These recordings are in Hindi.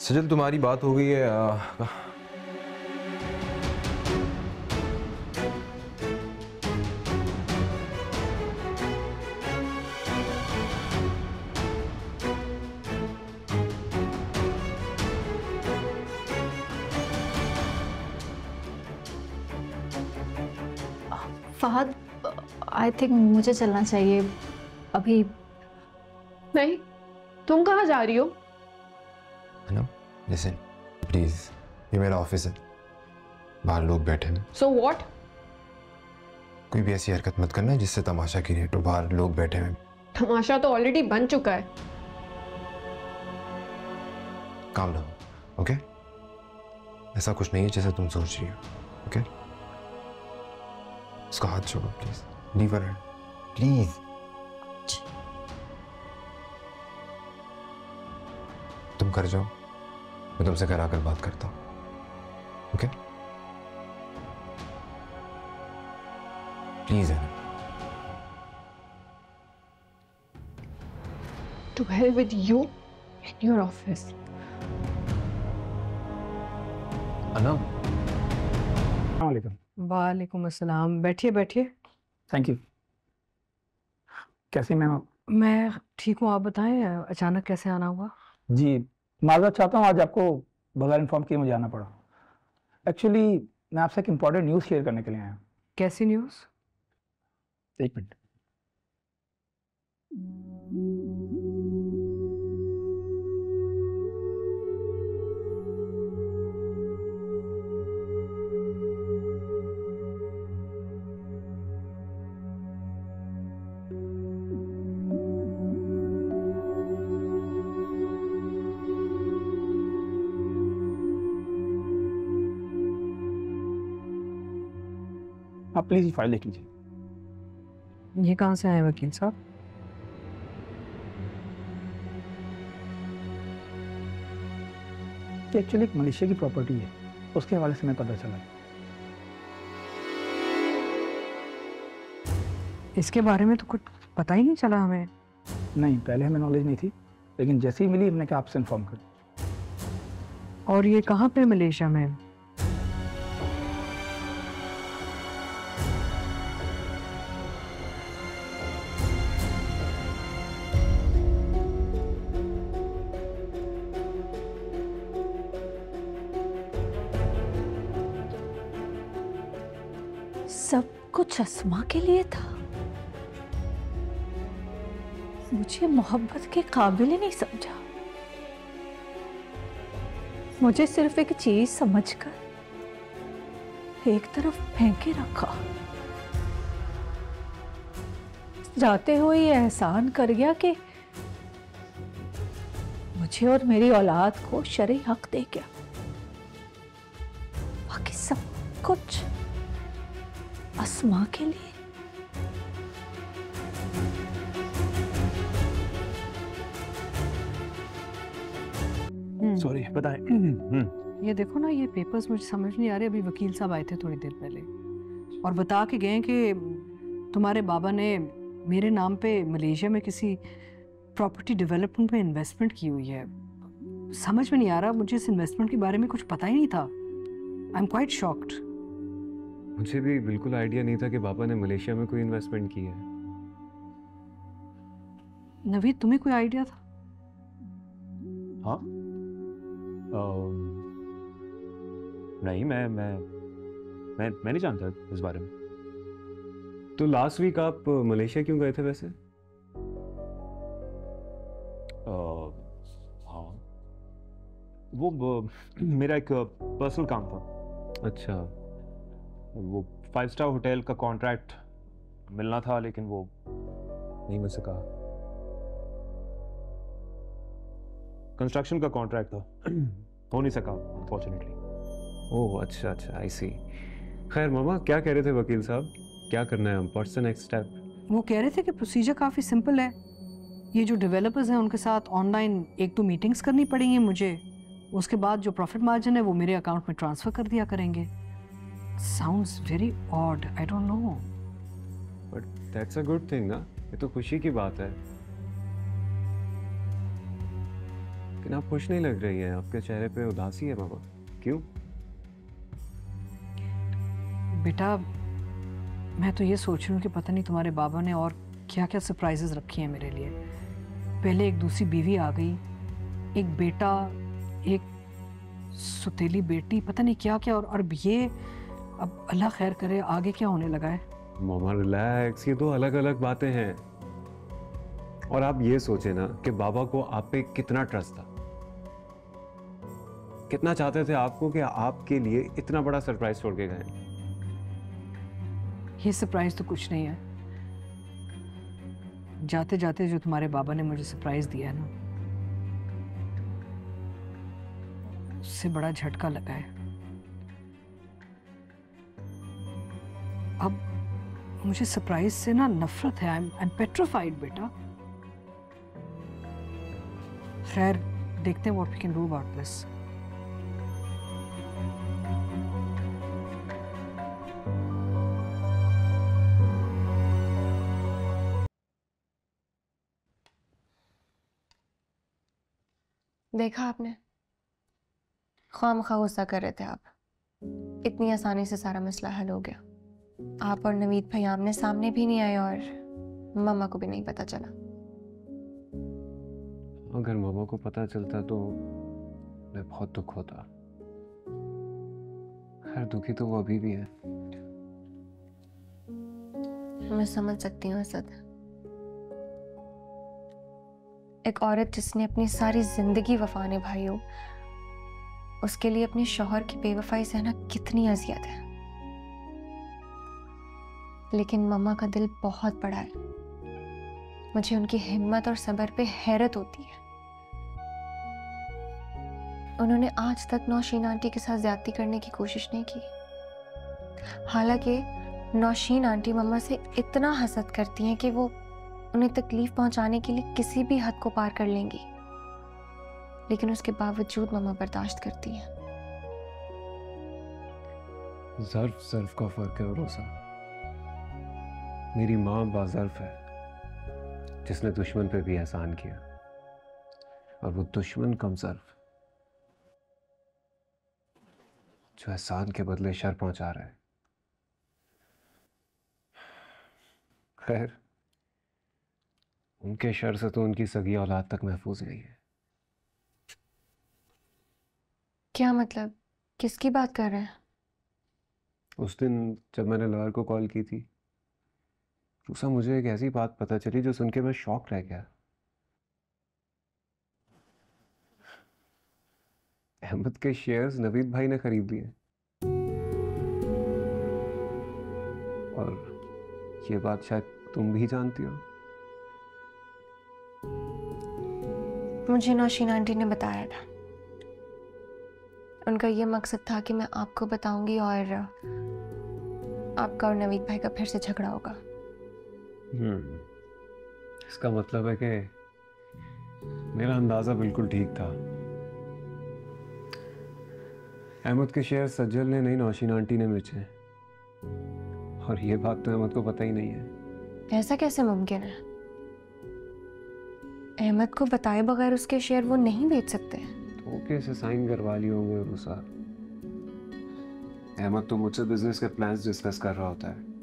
सजल तुम्हारी बात हो गई है फहद, आई थिंक मुझे चलना चाहिए अभी। नहीं, तुम कहाँ जा रही हो? लिसन प्लीज, ये मेरा ऑफिस है, बाहर लोग बैठे हैं। So what? कोई भी ऐसी हरकत मत करना जिससे तमाशा क्रिएट हो, बाहर लोग बैठे हैं। तमाशा तो ऑलरेडी बन चुका है। Calm down, okay? ऐसा कुछ नहीं है जैसा तुम सोच रही हो, ओके? उसका हाथ छोड़ो please, leave her hand please. तुम कर जाओ, मैं तुमसे घर आकर बात करता हूँ, ओके? प्लीज है ना। To hell with you and your office. Anam, वालेकुम। वालेकुम अस्सलाम। बैठिए बैठिए। Thank you. कैसी मैम आप? मैं ठीक हूँ, आप बताएं अचानक कैसे आना हुआ? जी माजरत चाहता हूँ, आज आपको बगैर इन्फॉर्म किए मुझे आना पड़ा। एक्चुअली मैं आपसे एक इम्पॉर्टेंट न्यूज़ शेयर करने के लिए आया हूँ। कैसी न्यूज़? एक मिनट। आप प्लीज़ ये फाइल देख लीजिए। ये कहाँ से आए वकील साहब? ये एक्चुअली एक मलेशिया की प्रॉपर्टी है, उसके हवाले से मैं पता चला। इसके बारे में तो कुछ पता ही नहीं चला हमें। नहीं, पहले हमें नॉलेज नहीं थी, लेकिन जैसे ही मिली हमने कहा आपसे इन्फॉर्म कर। और ये कहाँ पे मलेशिया में? सब कुछ अस्मा के लिए था। मुझे मोहब्बत के काबिल ही नहीं समझा। मुझे सिर्फ एक चीज समझकर एक तरफ फेंके रखा। जाते हुए ये एहसान कर गया कि मुझे और मेरी औलाद को शरई हक दे गया। बाकी सब कुछ अस्मा के लिए। सॉरी, बताएं। ये देखो ना, ये पेपर्स मुझे समझ नहीं आ रहे। अभी वकील साहब आए थे थोड़ी देर पहले और बता के गए कि तुम्हारे बाबा ने मेरे नाम पे मलेशिया में किसी प्रॉपर्टी डेवलपमेंट में इन्वेस्टमेंट की हुई है। समझ में नहीं आ रहा, मुझे इस इन्वेस्टमेंट के बारे में कुछ पता ही नहीं था। I am quite shocked. मुझे भी बिल्कुल आइडिया नहीं था कि पापा ने मलेशिया में कोई इन्वेस्टमेंट की है। नवीद, तुम्हें कोई आइडिया था? हाँ, नहीं, मैं नहीं जानता इस बारे में। तो लास्ट वीक आप मलेशिया क्यों गए थे वैसे? हाँ, वो मेरा एक पर्सनल काम था। अच्छा, वो 5 स्टार होटल का कॉन्ट्रैक्ट मिलना था, लेकिन वो नहीं मिल सका। कंस्ट्रक्शन का कॉन्ट्रैक्ट था, हो नहीं सका अनफॉर्चुनेटली। ओह अच्छा अच्छा, आई सी। खैर मामा, क्या कह रहे थे वकील साहब? क्या करना है हम? What's the next step? वो कह रहे थे कि प्रोसीजर काफ़ी सिंपल है। ये जो डेवलपर्स हैं उनके साथ ऑनलाइन 1-2 मीटिंग्स करनी पड़ेंगी मुझे। उसके बाद जो प्रॉफिट मार्जिन है वो मेरे अकाउंट में ट्रांसफ़र कर दिया करेंगे। Sounds very odd, I don't know. But that's a good thing ना, ये तो खुशी की बात है। लेकिन इतना खुश नहीं लग रही है, आपके चेहरे पे उदासी है मामा, क्यों? बेटा मैं तो ये सोच रही हूँ कि पता नहीं तुम्हारे बाबा ने और क्या क्या सरप्राइजेस रखी हैं मेरे लिए। पहले एक दूसरी बीवी आ गई, एक बेटा, एक सुतीली बेटी, पता नहीं क्या क्या, और अब ये, अब अल्लाह खैर करे आगे क्या होने लगा है। मामा रिलैक्स, ये तो अलग अलग बातें हैं। और आप ये सोचे ना कि बाबा को आप पे कितना ट्रस्ट था, कितना चाहते थे आपको कि आपके लिए इतना बड़ा सरप्राइज छोड़ के गए। ये सरप्राइज तो कुछ नहीं है, जाते जाते जो तुम्हारे बाबा ने मुझे सरप्राइज दिया है ना, उससे बड़ा झटका लगा है। अब मुझे सरप्राइज से ना नफरत है। आई एम पेट्रिफाइड बेटा। खैर देखते हैं what we can do about this. देखा आपने, ख्वामख्वाह गुस्सा कर रहे थे आप। इतनी आसानी से सारा मसला हल हो गया। आप और नवीद भाई आमने सामने भी नहीं आए और मम्मा को भी नहीं पता चला। अगर मामा को पता चलता तो मैं बहुत दुख होता। खैर दुखी तो वो अभी भी है। मैं समझ सकती हूँ असद। एक औरत जिसने अपनी सारी जिंदगी वफा निभाई हो, उसके लिए अपने शौहर की बेवफाई सहना कितनी अजियत है। लेकिन मम्मा का दिल बहुत बड़ा है। मुझे उनकी हिम्मत और सब्र पे हैरत होती है। उन्होंने आज तक नौशीन आंटी के साथ ज्यादती करने की कोशिश नहीं की। हालांकि नौशीन आंटी मम्मा से इतना हसद करती हैं कि वो उन्हें तकलीफ पहुंचाने के लिए किसी भी हद को पार कर लेंगी, लेकिन उसके बावजूद मम्मा बर्दाश्त करती हैं। ज़र्फ का फर्क है रोसा। मेरी माँ बाज़र्फ है, जिसने दुश्मन पे भी एहसान किया, और वो दुश्मन कम ज़र्फ जो एहसान के बदले शर पहुंचा रहा है। खैर उनके शर से तो उनकी सगी औलाद तक महफूज नहीं है। क्या मतलब? किसकी बात कर रहे हैं? उस दिन जब मैंने लॉयर को कॉल की थी, रूसा, मुझे एक ऐसी बात पता चली जो सुन के मैं शॉक रह गया। अहमद के शेयर्स नवीद भाई ने खरीद लिए, और ये बात शायद तुम भी जानती हो। मुझे नौशीन आंटी ने बताया था। उनका ये मकसद था कि मैं आपको बताऊंगी और आपका और नवीद भाई का फिर से झगड़ा होगा। इसका मतलब है कि मेरा अंदाजा बिल्कुल ठीक था। अहमद के शेयर सज्जल ने नहीं, नौशीन आंटी ने बेचे, और ये बात तो अहमद को पता ही नहीं है। ऐसा कैसे मुमकिन है? अहमद को बताए बगैर उसके शेयर वो नहीं बेच सकते। धोखे से साइन करवा लिए होंगे रूसा। अहमद तो मुझसे बिजनेस के प्लान्स डिस्कस कर रहा होता है।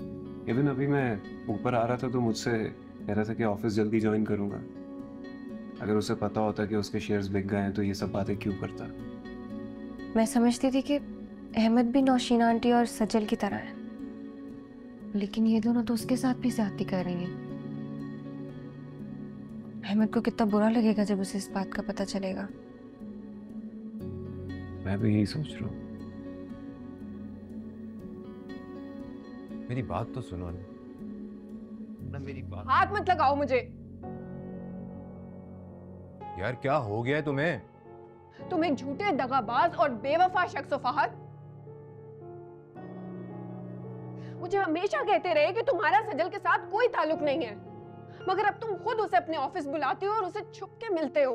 इवन अभी मैं ऊपर आ रहा था तो मुझसे कह रहा था कि ऑफिस जल्दी ज्वाइन करूंगा। अगर उसे पता होता कि उसके शेयर्स बिक गए हैं तो ये सब बातें क्यों करता। मैं समझती थी कि अहमद भी नौशीन आंटी और सज्जल की तरह है, लेकिन ये दोनों तो उसके साथ भी ज्यादती कर रही हैं। अहमद को कितना बुरा लगेगा जब उसे इस बात का पता चलेगा। मैं भी यही सोच रहा हूँ। मेरी बात तो सुनो ना, मेरी बात। हाथ मत लगाओ मुझे। यार क्या हो गया है तुम्हें? तुम एक झूठे, दगाबाज और बेवफा शख्स हो फहद। मुझे हमेशा कहते रहे कि तुम्हारा सजल के साथ कोई ताल्लुक नहीं है, मगर अब तुम खुद उसे अपने ऑफिस बुलाते हो और उसे छुप के मिलते हो।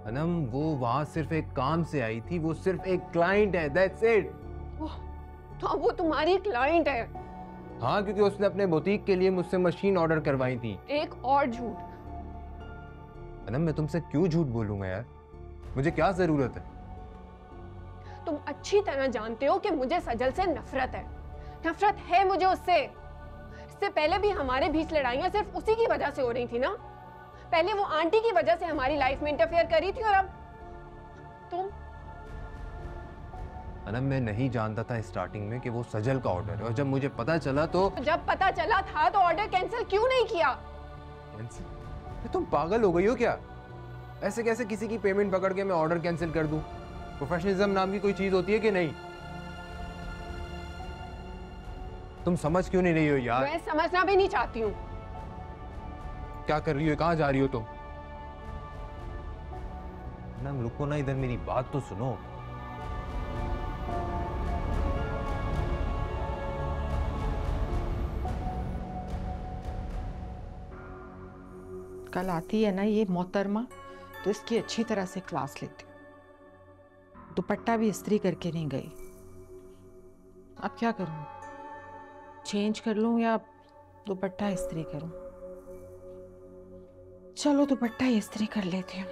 अनम, वो वहां सिर्फ एक काम से आई थी, वो सिर्फ एक क्लाइंट है, दैट्स इट। तो अब वो तुम्हारी क्लाइंट है? हाँ, क्योंकि उसने अपने बुटीक के लिए मुझसे मशीन ऑर्डर करवाई थी। एक और झूठ। अनम मैं तुमसे क्यों झूठ बोलूंगा यार, मुझे क्या जरूरत है? तुम अच्छी तरह जानते हो कि मुझे सजल से नफरत है। नफरत है मुझे उससे। इससे पहले भी हमारे बीच लड़ाइयां सिर्फ उसी की वजह से हो रही थी ना। पहले वो आंटी की वजह से हमारी लाइफ में इंटरफेयर करी थी, और अब तुम। अनम मैं नहीं जानता था स्टार्टिंग में कि वो सजल का ऑर्डर है, और जब मुझे पता चला तो जब पता चला था तो ऑर्डर कैंसिल क्यों नहीं किया? तुम पागल हो गई हो क्या? ऐसे कैसे किसी की पेमेंट पकड़ के मैं ऑर्डर कैंसिल कर दूं? प्रोफेशनलिज्म नाम की कोई चीज होती है कि नहीं? तुम समझ क्यों नहीं रही हो यार? मैं समझना भी नहीं चाहती हूँ। क्या कर रही हो, कहाँ जा रही हो तुम? अनम रुको ना, इधर मेरी बात तो सुनो। कल आती है ना ये मोहतरमा, तो इसकी अच्छी तरह से क्लास लेती हूँ। दुपट्टा भी इस्त्री करके नहीं गई। अब क्या करूँ, चेंज कर लूँ या दुपट्टा इस्त्री करूँ? चलो दुपट्टा ही इस्त्री कर लेती हूँ।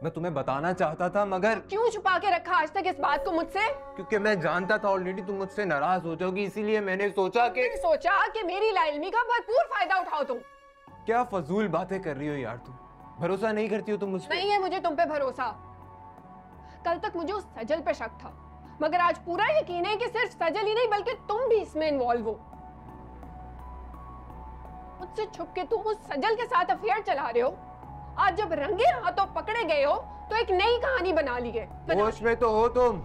मैं तुम्हें बताना चाहता था मगर क्यों छुपा के रखा आज तक इस बात को मुझसे? क्योंकि मैं जानता था ऑलरेडी तुम मुझसे नाराज हो जाओगी, इसीलिए मैंने सोचा कि मेरी लाइल्मी का भरपूर फायदा उठाओ तुम। क्या फजूल बातें कर रही हो यार तुम? भरोसा नहीं करती हो तुम मुझ पे? नहीं है मुझे तुम पे भरोसा। कल तक मुझे उस सजल पे शक था, मगर आज पूरा यकीन है कि सिर्फ सजल ही नहीं बल्कि तुम भी इसमें इन्वॉल्व हो। मुझसे छुप के तुम उस सजल के साथ अफेयर चला रहे हो। आज जब रंगे हाथों पकड़े गए हो तो एक नई कहानी बना ली है। होश में तो हो तुम,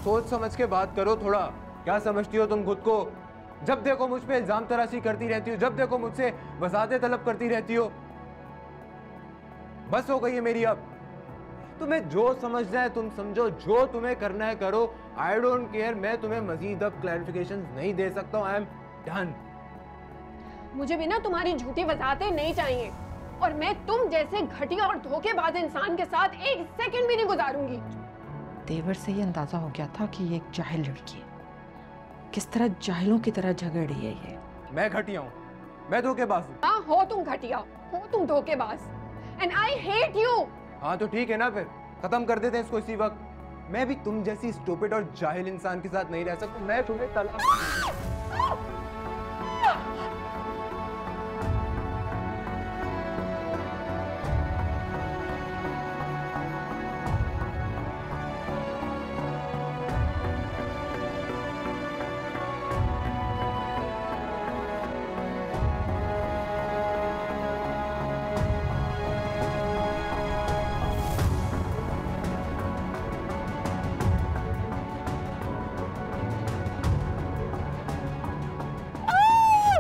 सोच समझ के बात करो थोड़ा। क्या समझती हो तुम खुद को? जब देखो मुझ पे इल्जाम तराशी करती रहती हो, जब देखो मुझसे वजाहतें तलब करती रहती हो। बस हो गई है मेरी अब। तुम्हें जो समझना है तुम समझो, जो तुम्हें करना है करो। आई डोंट केयर, मैं तुम्हें मजीद अब क्लैरिफिकेशन नहीं दे सकता हूँ। I am done. मुझे भी ना तुम्हारी झूठी वजाहतें नहीं चाहिए, और मैं तुम जैसे घटिया और धोखेबाज इंसान के साथ एक सेकंड भी नहीं गुजारूंगी। देवर से ये अंदाजा हो गया था कि ये एक जाहिल लड़की है। किस तरह जाहिलों की तरह झगड़ रही है ये। मैं घटिया हूँ, मैं धोखेबाज हूँ। हाँ हो तुम घटिया, हो तुम धोखेबाज, एंड आई हेट यू। हाँ तो ठीक है ना, फिर खत्म कर देते हैं इसको इसी वक्त। मैं भी तुम जैसी स्टूपिड और जाहिल इंसान के साथ नहीं रह सकता। मैं तुम्हें तलाक।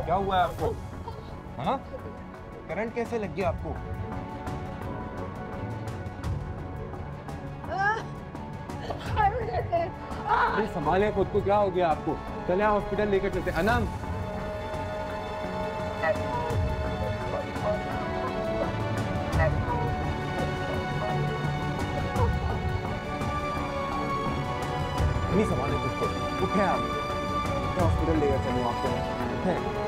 क्या हुआ है आपको? हाँ, करंट कैसे लग गया आपको? अरे संभाले खुद को, क्या हो गया आपको? चले हॉस्पिटल लेकर चलते। अनम नहीं संभाले खुद को, उठे आप, हॉस्पिटल लेकर चलो आपको।